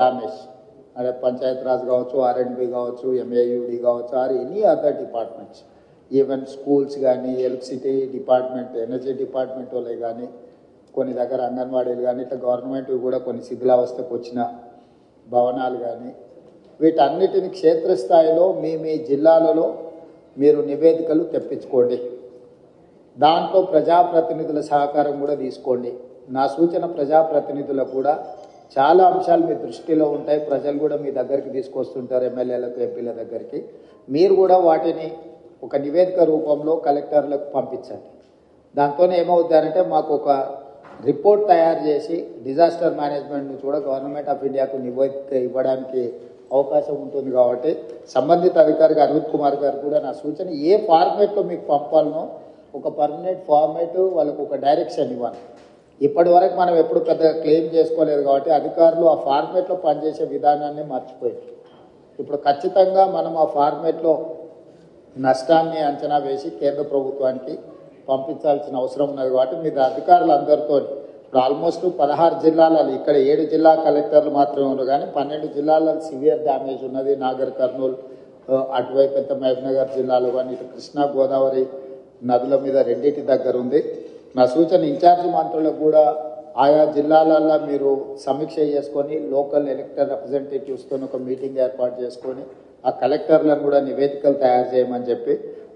Damage అదే పంచాయత్ రాజ్ కావచ్చు, ఆర్ఎండ్బి కావచ్చు, ఎంఏయుడి కావచ్చు, or any other departments, even schools కానీ, ఎలక్ట్రిసిటీ డిపార్ట్మెంట్, ఎనర్జీ డిపార్ట్మెంట్ వాళ్ళే కానీ, కొన్ని దగ్గర అంగన్వాడీలు కానీ, ఇట్లా గవర్నమెంట్ కూడా కొన్ని శిథిలావస్థకు వచ్చిన భవనాలు కానీ, వీటన్నిటిని క్షేత్రస్థాయిలో మీ జిల్లాలలో మీరు నివేదికలు తెప్పించుకోండి. దాంట్లో ప్రజాప్రతినిధుల సహకారం కూడా తీసుకోండి. నా సూచన ప్రజాప్రతినిధులకు కూడా చాలా అంశాలు మీ దృష్టిలో ఉంటాయి, ప్రజలు కూడా మీ దగ్గరికి తీసుకొస్తుంటారు, ఎమ్మెల్యేలకు, ఎంపీల దగ్గరికి. మీరు కూడా వాటిని ఒక నివేదిక రూపంలో కలెక్టర్లకు పంపించండి. దాంతో ఏమవుతారంటే మాకు ఒక రిపోర్ట్ తయారు చేసి డిజాస్టర్ మేనేజ్మెంట్ నుంచి కూడా గవర్నమెంట్ ఆఫ్ ఇండియాకు నివేదిక ఇవ్వడానికి అవకాశం ఉంటుంది. కాబట్టి సంబంధిత అధికారికి అరవింద్ కుమార్ గారు కూడా నా సూచన, ఏ ఫార్మేట్లో మీకు పంపాలనో ఒక పర్మనెంట్ ఫార్మేట్, వాళ్ళకు ఒక డైరెక్షన్ ఇవ్వాలి. ఇప్పటి వరకు మనం ఎప్పుడు పెద్దగా క్లెయిమ్ చేసుకోలేదు కాబట్టి అధికారులు ఆ ఫార్మేట్లో పనిచేసే విధానాన్ని మర్చిపోయారు. ఇప్పుడు ఖచ్చితంగా మనం ఆ ఫార్మేట్లో నష్టాన్ని అంచనా వేసి కేంద్ర ప్రభుత్వానికి పంపించాల్సిన అవసరం ఉన్నది. కాబట్టి మీరు అధికారులందరితో ఇప్పుడు ఆల్మోస్ట్ 16 జిల్లాలలో, ఇక్కడ 7 జిల్లా కలెక్టర్లు మాత్రమే ఉన్నారు, కానీ 12 జిల్లాలలో సివియర్ డ్యామేజ్ ఉన్నది. నాగర్ కర్నూలు అటువైపు పెద్ద మహబూబ్నగర్ జిల్లాలో కానీ, ఇటు కృష్ణా గోదావరి నదుల మీద రెండింటి దగ్గర ఉంది. నా సూచన ఇన్ఛార్జి మంత్రులకు కూడా ఆయా జిల్లాలలో మీరు సమీక్ష చేసుకొని లోకల్ ఎలక్టెడ్ రిప్రజెంటేటివ్స్తో ఒక మీటింగ్ ఏర్పాటు చేసుకొని ఆ కలెక్టర్లను కూడా నివేదికలు తయారు చేయమని చెప్పి,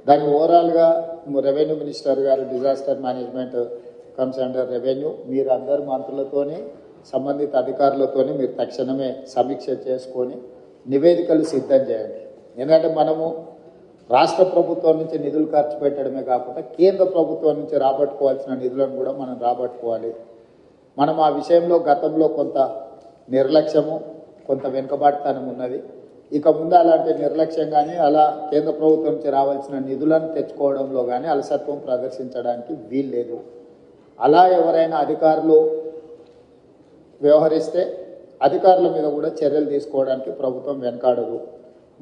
దాన్ని ఓవరాల్గా రెవెన్యూ మినిస్టర్ గారు disaster management comes under revenue, మీరు అందరు మంత్రులతోని సంబంధిత అధికారులతోని మీరు తక్షణమే సమీక్ష చేసుకొని నివేదికలు సిద్ధం చేయండి. ఎందుకంటే మనము రాష్ట్ర ప్రభుత్వం నుంచి నిధులు ఖర్చు పెట్టడమే కాకుండా కేంద్ర ప్రభుత్వం నుంచి రాబట్టుకోవాల్సిన నిధులను కూడా మనం రాబట్టుకోవాలి. మనం ఆ విషయంలో గతంలో కొంత నిర్లక్ష్యము, కొంత వెనుకబాటుతనం ఉన్నది. ఇక ముందు అలాంటి నిర్లక్ష్యం కానీ, అలా కేంద్ర ప్రభుత్వం నుంచి రావాల్సిన నిధులను తెచ్చుకోవడంలో కానీ అలసత్వం ప్రదర్శించడానికి వీల్లేదు. అలా ఎవరైనా అధికారులు వ్యవహరిస్తే అధికారుల మీద కూడా చర్యలు తీసుకోవడానికి ప్రభుత్వం వెనకాడదు.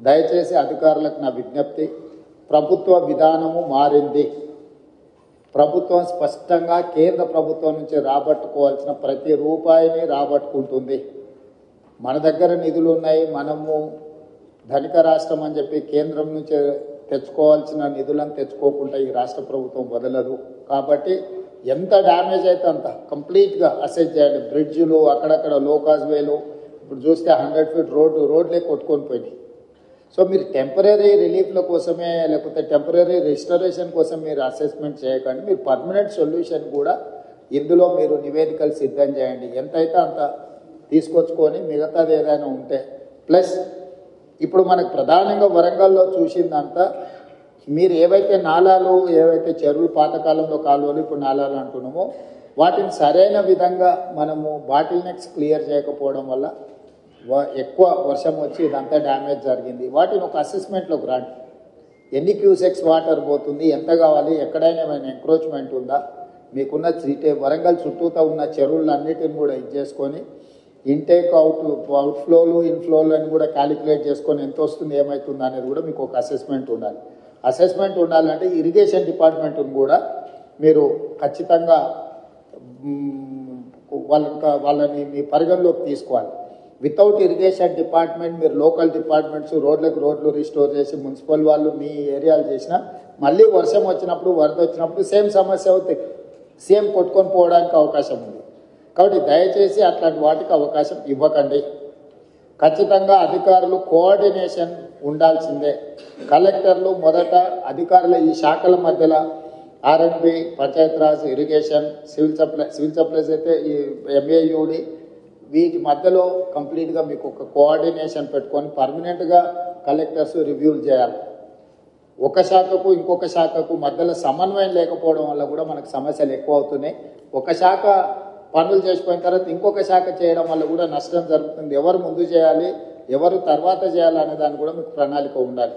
దయచేసి అధికారులకు నా విజ్ఞప్తి, ప్రభుత్వ విధానము మారింది. ప్రభుత్వం స్పష్టంగా కేంద్ర ప్రభుత్వం నుంచి రాబట్టుకోవాల్సిన ప్రతి రూపాయిని రాబట్టుకుంటుంది. మన దగ్గర నిధులు ఉన్నాయి, మనము ధనిక రాష్ట్రం అని చెప్పి కేంద్రం నుంచి తెచ్చుకోవాల్సిన నిధులను తెచ్చుకోకుండా ఈ రాష్ట్ర ప్రభుత్వం వదలదు. కాబట్టి ఎంత డ్యామేజ్ అయితే అంత కంప్లీట్గా అసెస్ చేయండి. బ్రిడ్జ్లు, అక్కడక్కడ లోకాజ్ వేలు, ఇప్పుడు చూస్తే 100 ఫీట్ రోడ్లే కొట్టుకొని పోయినాయి. సో మీరు టెంపరీ రిలీఫ్ల కోసమే లేకపోతే టెంపరీ రిస్టరేషన్ కోసం మీరు అసెస్మెంట్ చేయకండి. మీరు పర్మనెంట్ సొల్యూషన్ కూడా ఇందులో మీరు నివేదికలు సిద్ధం చేయండి. ఎంతైతే అంత తీసుకొచ్చుకొని మిగతాది ఏదైనా ఉంటే, ప్లస్ ఇప్పుడు మనకు ప్రధానంగా వరంగల్లో చూసిందంతా మీరు ఏవైతే నాలాలు, ఏవైతే చెరువులు, పాతకాలంలో కాలువలు, ఇప్పుడు నాలాలు అంటున్నామో వాటిని సరైన విధంగా మనము బాటిల్ నెక్స్ క్లియర్ చేయకపోవడం వల్ల ఎక్కువ వర్షం వచ్చి ఇదంతా డ్యామేజ్ జరిగింది. వాటిని ఒక అసెస్మెంట్లోకి రండి. ఎన్ని క్యూసెక్స్ వాటర్ పోతుంది, ఎంత కావాలి, ఎక్కడైనా ఏమైనా ఎంక్రోచ్మెంట్ ఉందా, మీకున్న వరంగల్ చుట్టూతో ఉన్న చెరువులన్నిటిని కూడా చేసుకొని ఇంటేక్ అవుట్ఫ్లోలు ఇన్ఫ్లోలు అని కూడా క్యాలిక్యులేట్ చేసుకొని ఎంత వస్తుంది, ఏమవుతుంది అనేది కూడా మీకు ఒక అసెస్మెంట్ ఉండాలి. అసెస్మెంట్ ఉండాలంటే ఇరిగేషన్ డిపార్ట్మెంట్ని కూడా మీరు ఖచ్చితంగా వాళ్ళని మీ పరిగణలోకి తీసుకోవాలి. వితౌట్ ఇరిగేషన్ డిపార్ట్మెంట్ మీరు లోకల్ డిపార్ట్మెంట్స్ రోడ్లు రిస్టోర్ చేసి మున్సిపల్ వాళ్ళు మీ ఏరియాలు చేసినా మళ్ళీ వర్షం వచ్చినప్పుడు, వరద వచ్చినప్పుడు సేమ్ సమస్య అవుతాయి, సేమ్ కొట్టుకొని పోవడానికి అవకాశం ఉంది. కాబట్టి దయచేసి అట్లాంటి వాటికి అవకాశం ఇవ్వకండి. ఖచ్చితంగా అధికారులు కోఆర్డినేషన్ ఉండాల్సిందే. కలెక్టర్లు మొదట అధికారుల ఈ శాఖల మధ్యలో ఆర్ఎండ్బి, Panchayat Raj, irrigation, civil supplies అయితే ఈ ఎంఏయుడి, వీటి మధ్యలో కంప్లీట్గా మీకు ఒక కోఆర్డినేషన్ పెట్టుకొని పర్మనెంట్గా కలెక్టర్స్ రివ్యూలు చేయాలి. ఒక శాఖకు ఇంకొక శాఖకు మధ్యలో సమన్వయం లేకపోవడం వల్ల కూడా మనకు సమస్యలు ఎక్కువ అవుతున్నాయి. ఒక శాఖ పనులు చేసిపోయిన తర్వాత ఇంకొక శాఖ చేయడం వల్ల కూడా నష్టం జరుగుతుంది. ఎవరు ముందు చేయాలి, ఎవరు తర్వాత చేయాలి అనే దాన్ని కూడా మీకు ప్రణాళిక ఉండాలి.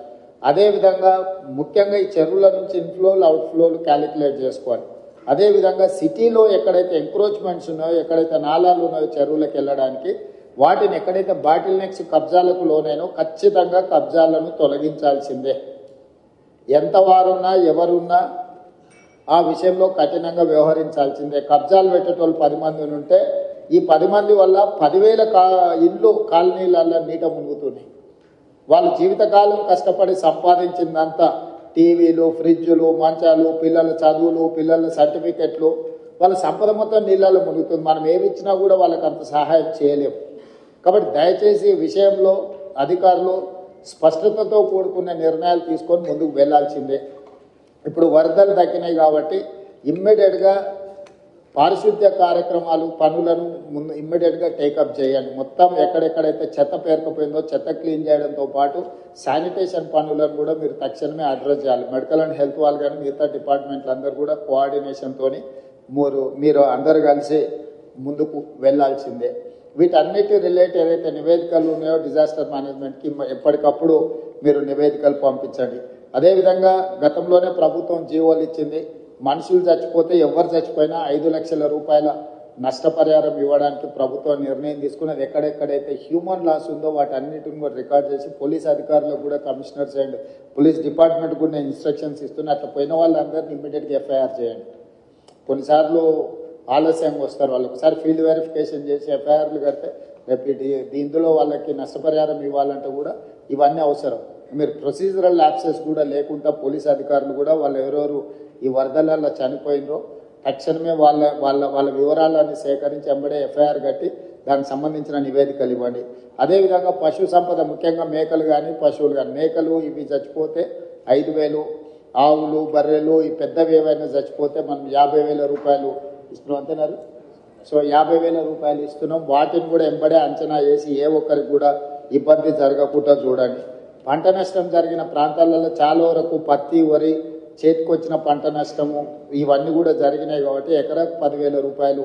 అదేవిధంగా ముఖ్యంగా ఈ చెరువుల నుంచి ఇన్ఫ్లోలు అవుట్ఫ్లోలు క్యాలిక్యులేట్ చేసుకోవాలి. అదేవిధంగా సిటీలో ఎక్కడైతే ఎంక్రోచ్మెంట్స్ ఉన్నాయో, ఎక్కడైతే నాలాలు ఉన్నాయో చెరువులకు వెళ్ళడానికి, వాటిని ఎక్కడైతే బాటిల్ నెక్స్ కబ్జాలకు లోనైనో ఖచ్చితంగా కబ్జాలను తొలగించాల్సిందే. ఎంత వారున్నా ఎవరున్నా ఆ విషయంలో కఠినంగా వ్యవహరించాల్సిందే. కబ్జాలు పెట్టేటోళ్ళు 10 మంది ఉంటే ఈ 10 మంది వల్ల 10,000 ఇళ్ళు కాలనీలలో నీట మునుగుతున్నాయి. వాళ్ళు జీవితకాలం కష్టపడి సంపాదించిందంతా టీవీలు, ఫ్రిడ్జులు, మంచాలు, పిల్లల చదువులు, పిల్లల సర్టిఫికెట్లు, వాళ్ళ సంపద మొత్తం నీళ్ళలో మునుగుతుంది. మనం ఏమి ఇచ్చినా కూడా వాళ్ళకి అంత సహాయం చేయలేము. కాబట్టి దయచేసి ఈ విషయంలో అధికారులు స్పష్టతతో కూడుకున్న నిర్ణయాలు తీసుకొని ముందుకు వెళ్లాల్సిందే. ఇప్పుడు వరదలు తగ్గినాయి కాబట్టి ఇమ్మీడియట్గా పారిశుద్ధ్య కార్యక్రమాలు పనులను ముందు ఇమ్మీడియట్గా టేకప్ చేయండి. మొత్తం ఎక్కడెక్కడైతే చెత్త పేరుకుపోయిందో చెత్త క్లీన్ చేయడంతో పాటు శానిటేషన్ పనులను కూడా మీరు తక్షణమే అడ్రస్ చేయాలి. మెడికల్ అండ్ హెల్త్ వాళ్ళు కానీ మిగతా డిపార్ట్మెంట్లు అందరూ కూడా కోఆర్డినేషన్తో మీరు అందరు కలిసి ముందుకు వెళ్లాల్సిందే. వీటన్నిటి రిలేట్ ఏదైతే నివేదికలు ఉన్నాయో డిజాస్టర్ మేనేజ్మెంట్కి ఎప్పటికప్పుడు మీరు నివేదికలు పంపించండి. అదేవిధంగా గతంలోనే ప్రభుత్వం జీవోలు ఇచ్చింది. మనుషులు చచ్చిపోతే ఎవరు చచ్చిపోయినా 5 లక్షల రూపాయల నష్టపరిహారం ఇవ్వడానికి ప్రభుత్వం నిర్ణయం తీసుకున్నది. ఎక్కడెక్కడైతే హ్యూమన్ లాస్ ఉందో వాటన్నిటిని కూడా రికార్డ్ చేసి పోలీస్ అధికారులకు కూడా కమిషనర్స్ అండ్ పోలీస్ డిపార్ట్మెంట్ కూడా నేను ఇన్స్ట్రక్షన్స్ ఇస్తున్నా. అట్లా పోయిన వాళ్ళందరినీ ఇమ్మీడియట్గా ఎఫ్ఐఆర్ చేయండి. కొన్నిసార్లు ఆలస్యంగా వస్తారు. వాళ్ళు ఒకసారి ఫీల్డ్ వెరిఫికేషన్ చేసి ఎఫ్ఐఆర్లు కడితే రేపు ఇందులో వాళ్ళకి నష్టపరిహారం ఇవ్వాలంటే కూడా ఇవన్నీ అవసరం. మీరు ప్రొసీజరల్ ల్యాప్సెస్ కూడా లేకుండా పోలీస్ అధికారులు కూడా వాళ్ళు ఎవరెవరు ఈ వరదలలో చనిపోయినరో తక్షణమే వాళ్ళ వివరాలన్నీ సేకరించి వెంబడే ఎఫ్ఐఆర్ కట్టి దానికి సంబంధించిన నివేదికలు ఇవ్వండి. అదేవిధంగా పశు సంపద ముఖ్యంగా మేకలు కానీ పశువులు కానీ, మేకలు ఇవి చచ్చిపోతే 5,000, ఆవులు బర్రెలు ఈ పెద్దవి ఏవైనా చచ్చిపోతే మనం 50,000 రూపాయలు ఇస్తున్నాం అంటున్నారు. సో 50,000 రూపాయలు ఇస్తున్నాం. వాటిని కూడా వెంబడే అంచనా వేసి ఏ ఒక్కరికి కూడా ఇబ్బంది జరగకుండా చూడండి. పంట నష్టం జరిగిన ప్రాంతాలలో చాలా వరకు పత్తి, వరి, చేతికొచ్చిన పంట నష్టము ఇవన్నీ కూడా జరిగినాయి కాబట్టి ఎకరాకు 10,000 రూపాయలు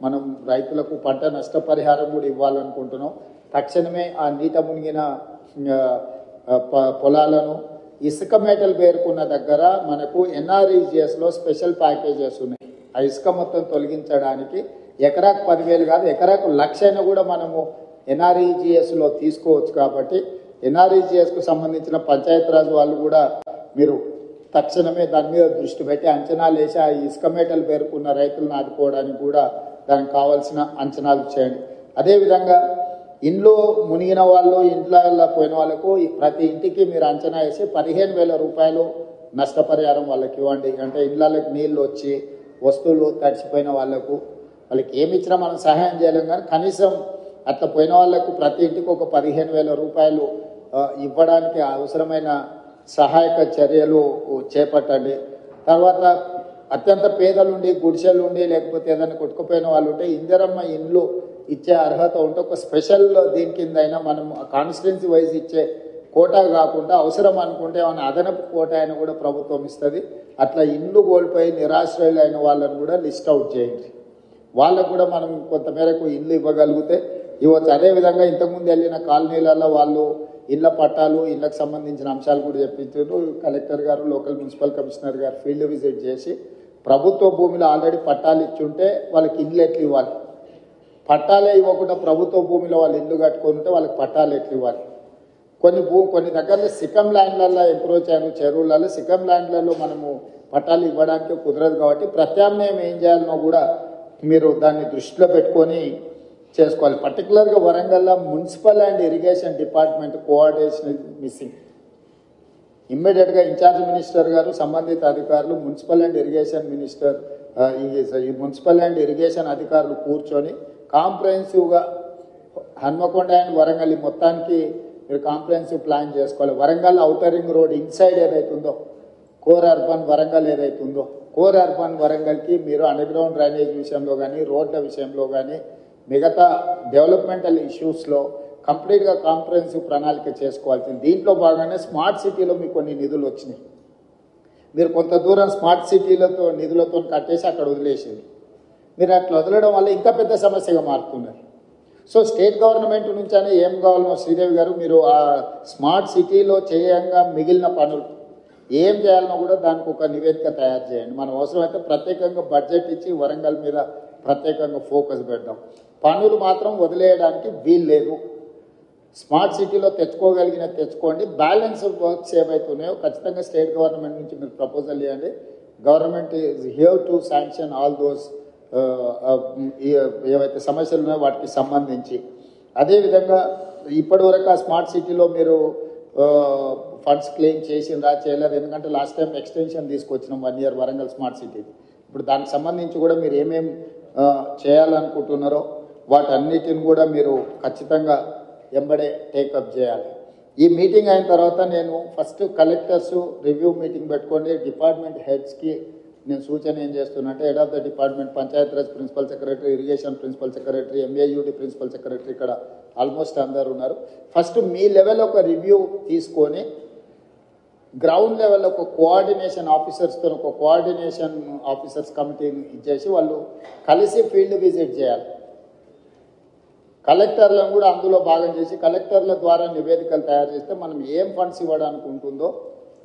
మనం రైతులకు పంట నష్టపరిహారం కూడా ఇవ్వాలనుకుంటున్నాం. తక్షణమే ఆ నీట మునిగిన పొలాలను ఇసుక మేటలు పేరుకున్న దగ్గర మనకు ఎన్ఆర్ఈజిఎస్లో స్పెషల్ ప్యాకేజెస్ ఉన్నాయి. ఆ ఇసుక మొత్తం తొలగించడానికి ఎకరాకు 10,000 కాదు ఎకరాకు 1,00,000 కూడా మనము ఎన్ఆర్ఈజిఎస్లో తీసుకోవచ్చు. కాబట్టి ఎన్ఆర్ఈజిఎస్కు సంబంధించిన పంచాయతీరాజ్ వాళ్ళు కూడా మీరు తక్షణమే దాని మీద దృష్టి పెట్టి అంచనాలు వేసి ఆ ఇసుక మేటలు పేరుకున్న రైతులను ఆదుకోవడానికి కూడా దానికి కావాల్సిన అంచనాలు చేయండి. అదేవిధంగా ఇంట్లో మునిగిన వాళ్ళు ఇంట్లో పోయిన వాళ్ళకు ప్రతి ఇంటికి మీరు అంచనా వేసి 15,000 రూపాయలు నష్టపరిహారం వాళ్ళకి ఇవ్వండి. అంటే ఇళ్ళకి నీళ్ళు వచ్చి వస్తువులు తడిచిపోయిన వాళ్ళకు వాళ్ళకి ఏమి ఇచ్చినా మనం సహాయం చేయలేం, కానీ కనీసం అట్లా పోయిన వాళ్ళకు ప్రతి ఇంటికి ఒక 15,000 రూపాయలు ఇవ్వడానికి అవసరమైన సహాయక చర్యలు చేపట్టండి. తర్వాత అత్యంత పేదలుండి గుడిసెలుండి లేకపోతే ఏదైనా కొట్టుకుపోయిన వాళ్ళు ఉంటే ఇందిరమ్మ ఇండ్లు ఇచ్చే అర్హత ఉంటే ఒక స్పెషల్ దీని కింద అయినా మనం కాన్స్టిట్యున్సీ వైజ్ ఇచ్చే కోటా కాకుండా అవసరం అనుకుంటే ఏమైనా అదనపు కోటా అయినా కూడా ప్రభుత్వం ఇస్తుంది. అట్లా ఇండ్లు కోల్పోయి నిరాశ్రయులు అయిన వాళ్ళని కూడా లిస్ట్ అవుట్ చేయండి. వాళ్ళకు కూడా మనం కొంతమేరకు ఇల్లు ఇవ్వగలిగితే ఇవ్వచ్చు. అదేవిధంగా ఇంతకుముందు వెళ్ళిన కాలనీలలో వాళ్ళు ఇళ్ల పట్టాలు ఇళ్లకు సంబంధించిన అంశాలు కూడా చెప్పించారు. కలెక్టర్ గారు, లోకల్ మున్సిపల్ కమిషనర్ గారు ఫీల్డ్ విజిట్ చేసి ప్రభుత్వ భూమిలో ఆల్రెడీ పట్టాలు ఇచ్చుంటే వాళ్ళకి ఇల్లు ఎట్లు ఇవ్వాలి, పట్టాలే ఇవ్వకుండా ప్రభుత్వ భూమిలో వాళ్ళు ఇల్లు కట్టుకొని ఉంటే వాళ్ళకి పట్టాలు ఎట్లు ఇవ్వాలి. కొన్ని దగ్గరలో సికమ్ ల్యాండ్లలో ఎంక్రోచ్ అయిన చెరువులలో సికమ్ ల్యాండ్లలో మనము పట్టాలు ఇవ్వడానికి కుదరదు. కాబట్టి ప్రత్యామ్నాయం ఏం చేయాలనో కూడా మీరు దాన్ని దృష్టిలో పెట్టుకొని చేసుకోవాలి. పర్టికులర్గా వరంగల్లో municipal and irrigation department coordination missing. ఇమ్మీడియట్గా ఇన్ఛార్జ్ మినిస్టర్ గారు సంబంధిత అధికారులు మున్సిపల్ అండ్ ఇరిగేషన్ మినిస్టర్ ఈ మున్సిపల్ అండ్ ఇరిగేషన్ అధికారులు కూర్చొని కాంప్రహెన్సివ్గా హన్మకొండ అండ్ వరంగల్ మొత్తానికి మీరు కాంప్రహెన్సివ్ ప్లాన్ చేసుకోవాలి. Warangal outer ring road inside ఏదైతుందో కోర్ అర్బన్ వరంగల్ ఏదైతుందో కోర్ అర్బన్ వరంగల్కి మీరు అండర్ గ్రౌండ్ డ్రైనేజ్ విషయంలో కానీ రోడ్ల విషయంలో కానీ మిగతా డెవలప్మెంటల్ ఇష్యూస్లో కంప్లీట్గా కాంప్రహెన్సివ్ ప్రణాళిక చేసుకోవాల్సింది. దీంట్లో భాగంగానే స్మార్ట్ సిటీలో మీకు కొన్ని నిధులు వచ్చినాయి. మీరు కొంత దూరం స్మార్ట్ సిటీలతో నిధులతో కట్టేసి అక్కడ వదిలేసేది. మీరు అట్లా వదలడం వల్ల ఇంకా పెద్ద సమస్యగా మారుతున్నారు. సో స్టేట్ గవర్నమెంట్ నుంచి అయినా ఏం కావాలనో శ్రీదేవి గారు మీరు ఆ స్మార్ట్ సిటీలో చేయంగా మిగిలిన పనులు ఏం చేయాలనో కూడా దానికి ఒక నివేదిక తయారు చేయండి. మనం అవసరమైతే ప్రత్యేకంగా బడ్జెట్ ఇచ్చి వరంగల్ మీద ప్రత్యేకంగా ఫోకస్ పెడదాం. పనులు మాత్రం వదిలేయడానికి వీలు లేదు. స్మార్ట్ సిటీలో తెచ్చుకోండి. బ్యాలెన్స్ వర్క్స్ ఏవైతున్నాయో ఖచ్చితంగా స్టేట్ గవర్నమెంట్ నుంచి మీరు ప్రపోజల్ ఇవ్వండి. Government is here to sanction all those ఏవైతే సమస్యలు ఉన్నాయో వాటికి సంబంధించి. అదేవిధంగా ఇప్పటివరకు ఆ స్మార్ట్ సిటీలో మీరు ఫండ్స్ క్లెయిమ్ చేసిందా చేయలేదు, ఎందుకంటే లాస్ట్ టైం ఎక్స్టెన్షన్ తీసుకొచ్చినాం 1 year వరంగల్ స్మార్ట్ సిటీ. ఇప్పుడు దానికి సంబంధించి కూడా మీరు ఏమేమి చేయాలనుకుంటున్నారో వాటన్నిటిని కూడా మీరు ఖచ్చితంగా ఎంబడే టేకప్ చేయాలి. ఈ మీటింగ్ అయిన తర్వాత నేను ఫస్ట్ కలెక్టర్స్ రివ్యూ మీటింగ్ పెట్టుకోండి. డిపార్ట్మెంట్ హెడ్స్కి నేను సూచన ఏం చేస్తున్నా అంటే, head of the department, Panchayati Raj principal secretary, irrigation principal secretary, MAUD principal secretary, ఇక్కడ ఆల్మోస్ట్ అందరు ఉన్నారు. ఫస్ట్ మీ లెవెల్ ఒక రివ్యూ తీసుకొని గ్రౌండ్ లెవెల్ ఒక కోఆర్డినేషన్ ఆఫీసర్స్తో ఒక కోఆర్డినేషన్ ఆఫీసర్స్ కమిటీని ఇచ్చేసి వాళ్ళు కలిసి ఫీల్డ్ విజిట్ చేయాలి. కలెక్టర్లను కూడా అందులో భాగం చేసి కలెక్టర్ల ద్వారా నివేదికలు తయారు చేస్తే మనం ఏం ఫండ్స్ ఇవ్వడానికి ఉంటుందో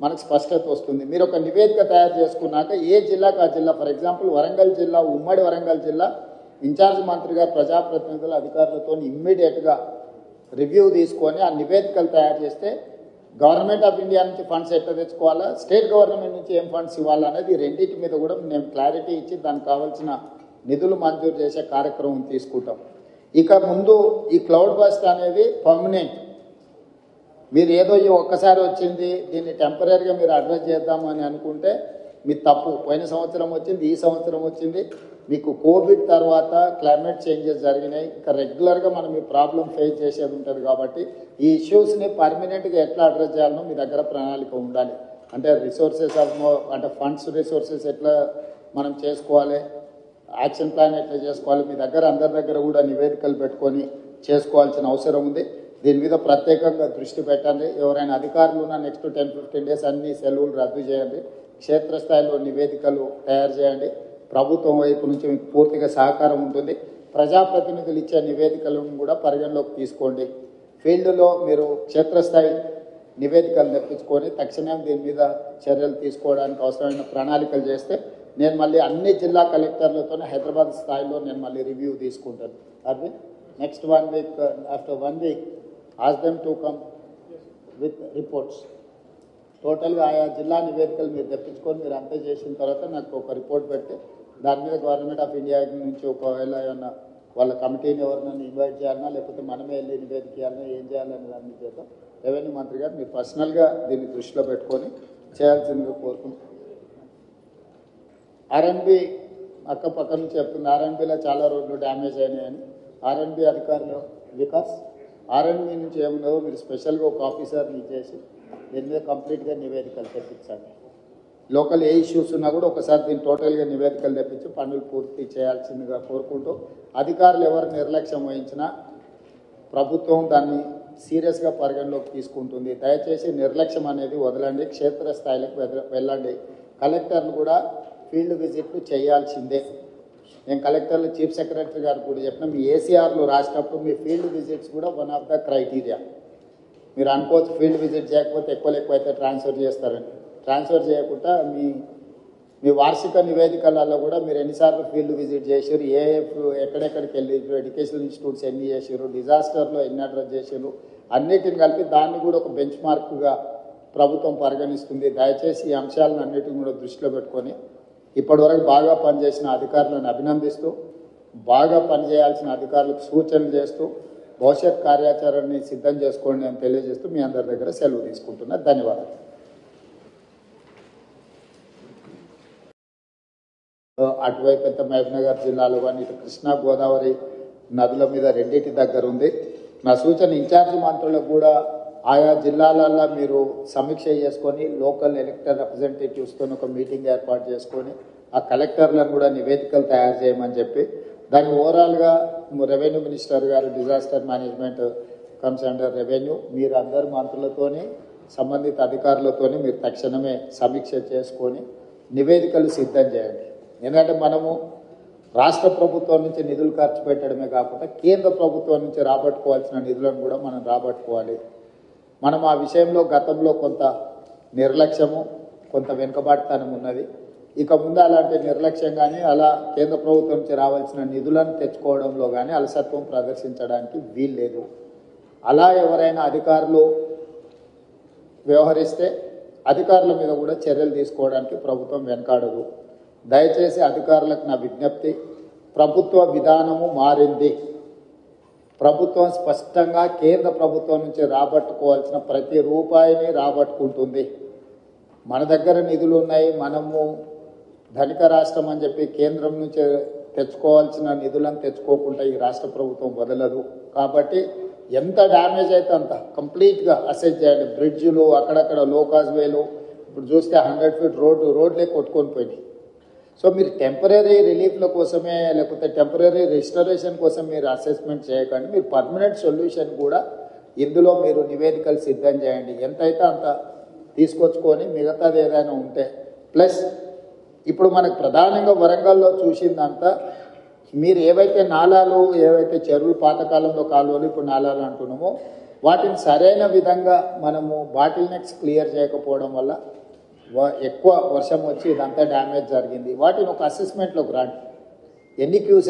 మనకు స్పష్టత వస్తుంది. మీరు ఒక నివేదిక తయారు చేసుకున్నాక ఏ జిల్లాకు ఆ జిల్లా, ఫర్ ఎగ్జాంపుల్ వరంగల్ జిల్లా, ఉమ్మడి వరంగల్ జిల్లా ఇన్ఛార్జ్ మంత్రి గారు ప్రజాప్రతినిధులు అధికారులతో ఇమ్మీడియట్గా రివ్యూ తీసుకొని ఆ నివేదికలు తయారు చేస్తే గవర్నమెంట్ ఆఫ్ ఇండియా నుంచి ఫండ్స్ ఎట్లా తెచ్చుకోవాలా, స్టేట్ గవర్నమెంట్ నుంచి ఏం ఫండ్స్ ఇవ్వాలనేది రెండింటి మీద కూడా మేము క్లారిటీ ఇచ్చి దానికి కావాల్సిన నిధులు మంజూరు చేసే కార్యక్రమం తీసుకుంటాం. ఇక ముందు ఈ క్లౌడ్ బస్ట్ అనేది పర్మనెంట్. మీరు ఏదో ఈ ఒక్కసారి వచ్చింది దీన్ని టెంపరీగా మీరు అడ్రస్ చేద్దామని అనుకుంటే మీ తప్పు. పోయిన సంవత్సరం వచ్చింది, ఈ సంవత్సరం వచ్చింది. మీకు కోవిడ్ తర్వాత క్లైమేట్ చేంజెస్ జరిగినాయి. ఇంకా రెగ్యులర్గా మనం ఈ ప్రాబ్లం ఫేస్ చేసేది ఉంటుంది కాబట్టి ఈ ఇష్యూస్ని పర్మనెంట్గా ఎట్లా అడ్రస్ చేయాలనో మీ దగ్గర ప్రణాళిక ఉండాలి. అంటే రిసోర్సెస్ అంటే ఫండ్స్ రిసోర్సెస్ ఎట్లా మనం చేసుకోవాలి, యాక్షన్ ప్లాన్ ఎట్లా చేసుకోవాలి, మీ దగ్గర అందరి దగ్గర కూడా నివేదికలు పెట్టుకొని చేసుకోవాల్సిన అవసరం ఉంది. దీని మీద ప్రత్యేకంగా దృష్టి పెట్టండి. ఎవరైనా అధికారులు ఉన్న నెక్స్ట్ 10-15 days అన్ని సెలవులు రద్దు చేయండి. క్షేత్రస్థాయిలో నివేదికలు తయారు చేయండి. ప్రభుత్వం వైపు నుంచి మీకు పూర్తిగా సహకారం ఉంటుంది. ప్రజాప్రతినిధులు ఇచ్చే నివేదికలను కూడా పరిగణలోకి తీసుకోండి. ఫీల్డ్లో మీరు క్షేత్రస్థాయి నివేదికలు తెప్పించుకొని తక్షణం దీని మీద చర్యలు తీసుకోవడానికి అవసరమైన ప్రణాళికలు చేస్తే నేను మళ్ళీ అన్ని జిల్లా కలెక్టర్లతో హైదరాబాద్ స్థాయిలో నేను మళ్ళీ రివ్యూ తీసుకుంటాను. Aravind, next 1 week, after 1 week, ask them to come with reports. టోటల్గా ఆయా జిల్లా నివేదికలు మీరు తెప్పించుకొని మీరు అంతా చేసిన తర్వాత నాకు ఒక రిపోర్ట్ పెడితే దాని మీద గవర్నమెంట్ ఆఫ్ ఇండియా నుంచి ఒకవేళ ఏమన్నా వాళ్ళ కమిటీని ఎవరినైనా ఇన్వైట్ చేయాలన్నా లేకపోతే మనమే వెళ్ళి నివేదిక చేయాలన్నా ఏం చేయాలని దాని చేద్దాం. రెవెన్యూ మంత్రి గారు మీరు పర్సనల్గా దీన్ని దృష్టిలో పెట్టుకొని చేయాల్సిందిగా కోరుకుంటున్నాం. ఆర్ఎన్బి పక్క నుంచి చెప్తుంది, ఆర్ఎన్బిలో చాలా రోడ్లు డ్యామేజ్ అయినాయని. ఆర్ఎన్బి అధికారులు వికాస్ ఆర్ఎన్బి నుంచి ఏముందో మీరు స్పెషల్గా ఒక ఆఫీసర్ని ఇచ్చేసి దీని మీద కంప్లీట్గా నివేదికలు తెప్పించండి. లోకల్ ఏ ఇష్యూస్ ఉన్నా కూడా ఒకసారి దీన్ని టోటల్గా నివేదికలు తెప్పించి పనులు పూర్తి చేయాల్సిందిగా కోరుకుంటూ, అధికారులు ఎవరు నిర్లక్ష్యం వహించినా ప్రభుత్వం దాన్ని సీరియస్గా పరిగణలోకి తీసుకుంటుంది. దయచేసి నిర్లక్ష్యం అనేది వదలండి, క్షేత్రస్థాయిలకు వెళ్ళండి. కలెక్టర్లు కూడా ఫీల్డ్ విజిట్లు చేయాల్సిందే. నేను కలెక్టర్లు చీఫ్ సెక్రటరీ గారు కూడా చెప్పిన, మీ ఏసీఆర్లు రాసినప్పుడు మీ ఫీల్డ్ విజిట్స్ కూడా వన్ ఆఫ్ ద క్రైటీరియా. మీరు అనుకోవచ్చు ఫీల్డ్ విజిట్ చేయకపోతే ఎక్కువ అయితే ట్రాన్స్ఫర్ చేస్తారని. ట్రాన్స్ఫర్ చేయకుండా మీ వార్షిక నివేదికలలో కూడా మీరు ఎన్నిసార్లు ఫీల్డ్ విజిట్ చేసారు, ఎక్కడెక్కడికి వెళ్ళి, ఎడ్యుకేషనల్ ఇన్స్టిట్యూట్స్ ఎన్ని చేసారు, డిజాస్టర్లో ఎన్ని అడ్రస్ చేసారు, అన్నిటిని కలిపి దాన్ని కూడా ఒక బెంచ్ మార్క్గా ప్రభుత్వం పరిగణిస్తుంది. దయచేసి ఈ అంశాలను అన్నిటిని కూడా దృష్టిలో పెట్టుకొని ఇప్పటివరకు బాగా పనిచేసిన అధికారులను అభినందిస్తూ, బాగా పనిచేయాల్సిన అధికారులకు సూచనలు చేస్తూ భవిష్యత్ కార్యాచరణని సిద్ధం చేసుకోండి అని తెలియజేస్తూ మీ అందరి దగ్గర సెలవు తీసుకుంటున్నా. ధన్యవాదాలు. అటువైపు అయితే మహబూబ్నగర్ జిల్లాలో కానీ ఇటు కృష్ణా గోదావరి నదుల మీద రెండింటి దగ్గర ఉంది. నా సూచన ఇన్ఛార్జ్ మంత్రులకు కూడా ఆయా జిల్లాలలో మీరు సమీక్ష చేసుకొని లోకల్ ఎలక్టెడ్ రిప్రజెంటేటివ్స్తో ఒక మీటింగ్ ఏర్పాటు చేసుకొని ఆ కలెక్టర్లను కూడా నివేదికలు తయారు చేయమని చెప్పి, దాన్ని ఓవరాల్గా రెవెన్యూ మినిస్టర్ గారు disaster management comes under revenue, మీరు అందరు మంత్రులతోని సంబంధిత అధికారులతోని మీరు తక్షణమే సమీక్ష చేసుకొని నివేదికలు సిద్ధం చేయండి. ఎందుకంటే మనము రాష్ట్ర ప్రభుత్వం నుంచి నిధులు ఖర్చు పెట్టడమే కాకుండా కేంద్ర ప్రభుత్వం నుంచి రాబట్టుకోవాల్సిన నిధులను కూడా మనం రాబట్టుకోవాలి. మనం ఆ విషయంలో గతంలో కొంత నిర్లక్ష్యము, కొంత వెనుకబాటుతనం ఉన్నది. ఇక ముందు అలాంటి నిర్లక్ష్యం కానీ అలా కేంద్ర ప్రభుత్వం నుంచి రావాల్సిన నిధులను తెచ్చుకోవడంలో కానీ అలసత్వం ప్రదర్శించడానికి వీల్లేదు. అలా ఎవరైనా అధికారులు వ్యవహరిస్తే అధికారుల మీద కూడా చర్యలు తీసుకోవడానికి ప్రభుత్వం వెనకాడదు. దయచేసి అధికారులకు నా విజ్ఞప్తి, ప్రభుత్వ విధానము మారింది. ప్రభుత్వం స్పష్టంగా కేంద్ర ప్రభుత్వం నుంచి రాబట్టుకోవాల్సిన ప్రతి రూపాయిని రాబట్టుకుంటుంది. మన దగ్గర నిధులు ఉన్నాయి, మనము ధనిక రాష్ట్రం అని చెప్పి కేంద్రం నుంచి తెచ్చుకోవాల్సిన నిధులను తెచ్చుకోకుండా ఈ రాష్ట్ర ప్రభుత్వం వదలదు. కాబట్టి ఎంత డ్యామేజ్ అయితే అంత కంప్లీట్గా అసెస్ చేయండి. బ్రిడ్జ్లు అక్కడక్కడ లోకాజ్ వేలు ఇప్పుడు చూస్తే 100 ఫీట్ రోడ్లే కొట్టుకొని పోయినాయి. సో మీరు టెంపరీ రిలీఫ్ల కోసమే లేకపోతే టెంపరీ రిస్టరేషన్ కోసం మీరు అసెస్మెంట్ చేయకండి. మీరు పర్మనెంట్ సొల్యూషన్ కూడా ఇందులో మీరు నివేదికలు సిద్ధం చేయండి. ఎంతైతే అంత తీసుకొచ్చుకొని మిగతాది ఏదైనా ఉంటే ప్లస్ ఇప్పుడు మనకు ప్రధానంగా వరంగల్లో చూసిందంతా మీరు ఏవైతే నాలాలు ఏవైతే చెరువులు పాతకాలంలో కాలువలు ఇప్పుడు నాలాలు అంటున్నామో వాటిని సరైన విధంగా మనము బాటిల్ నెక్స్ క్లియర్ చేయకపోవడం వల్ల ఎక్కువ వర్షం వచ్చి ఇదంతా డ్యామేజ్ జరిగింది. వాటిని ఒక అసెస్మెంట్లోకి రండి. ఎన్ని క్యూసెక్